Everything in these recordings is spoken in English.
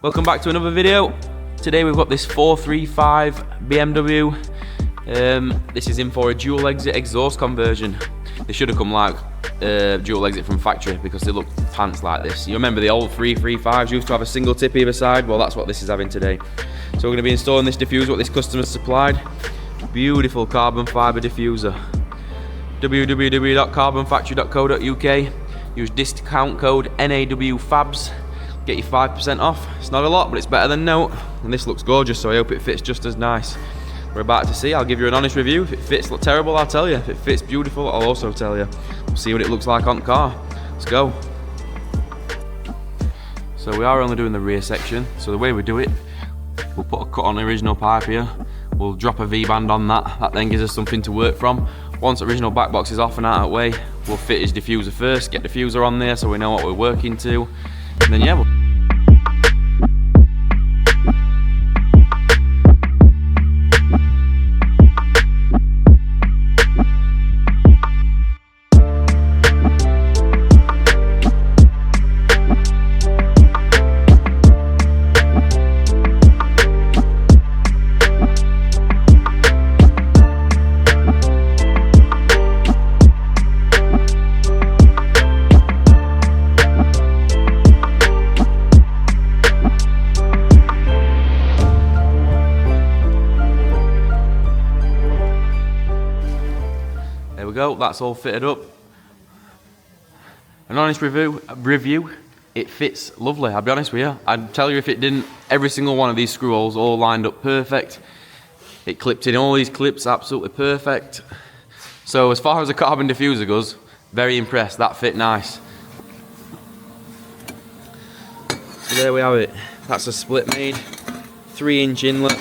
Welcome back to another video. Today we've got this 435 BMW. This is in for a dual exit exhaust conversion. They should have come like dual exit from factory because they look pants like this. You remember the old 335s used to have a single tip either side? Well, that's what this is having today. So we're going to be installing this diffuser, what this customer supplied. Beautiful carbon fibre diffuser. www.carbonfactory.co.uk. Use discount code NAWFABS. Get you 5% off. It's not a lot, but it's better than no. And this looks gorgeous, so I hope it fits just as nice. We're about to see. I'll give you an honest review. If it fits terrible, I'll tell you. If it fits beautiful, I'll also tell you. We'll see what it looks like on the car. Let's go. So we are only doing the rear section. So the way we do it, we'll put a cut on the original pipe here. We'll drop a V-band on that. That then gives us something to work from. Once the original back box is off and out of the way, we'll fit his diffuser first, get diffuser on there so we know what we're working to. And then yeah, there we go, that's all fitted up. An honest review, it fits lovely, I'll be honest with you. I'd tell you if it didn't. Every single one of these screw holes all lined up perfect. It clipped in all these clips, absolutely perfect. So as far as the carbon diffuser goes, very impressed, that fit nice. So there we have it, that's a split made, 3-inch inlet,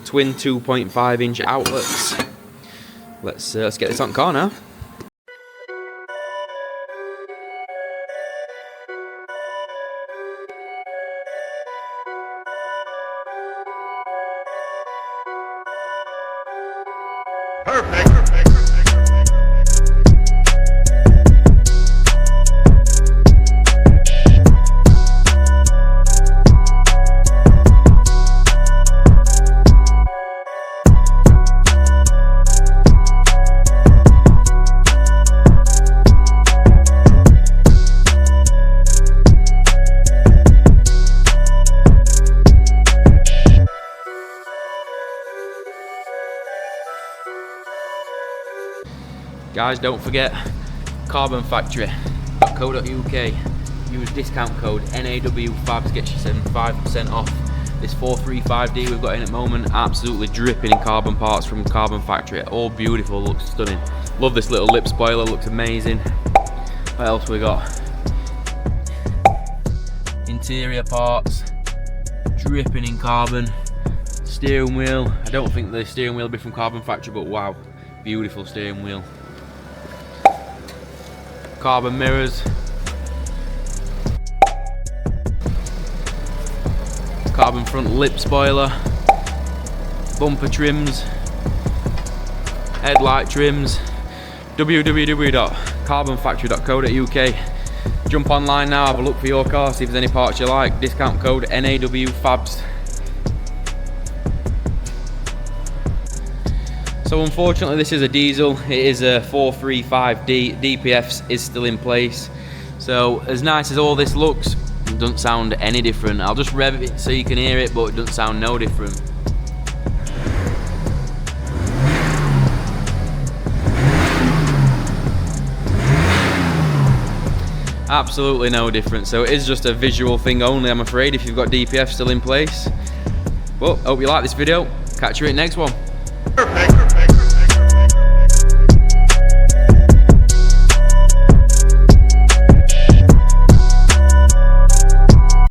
twin 2.5-inch outlets. Let's get this on car now. Perfect. Guys, don't forget carbonfactory.co.uk. Use discount code NAWFABS, gets you 5% off. This 435D we've got in at the moment, absolutely dripping in carbon parts from Carbon Factory. All beautiful, looks stunning. Love this little lip spoiler, looks amazing. What else we got? Interior parts, dripping in carbon. Steering wheel, I don't think the steering wheel will be from Carbon Factory, but wow, beautiful steering wheel. Carbon mirrors, carbon front lip spoiler, bumper trims, headlight trims. www.carbonfactory.co.uk. Jump online now, have a look for your car, see if there's any parts you like. Discount code NAWFABS. So unfortunately this is a diesel, it is a 435D, DPF is still in place. So as nice as all this looks, it doesn't sound any different. I'll just rev it so you can hear it, but it doesn't sound no different. Absolutely no different, so it is just a visual thing only, I'm afraid, if you've got DPF still in place. But hope you like this video, catch you in the next one. Perfect.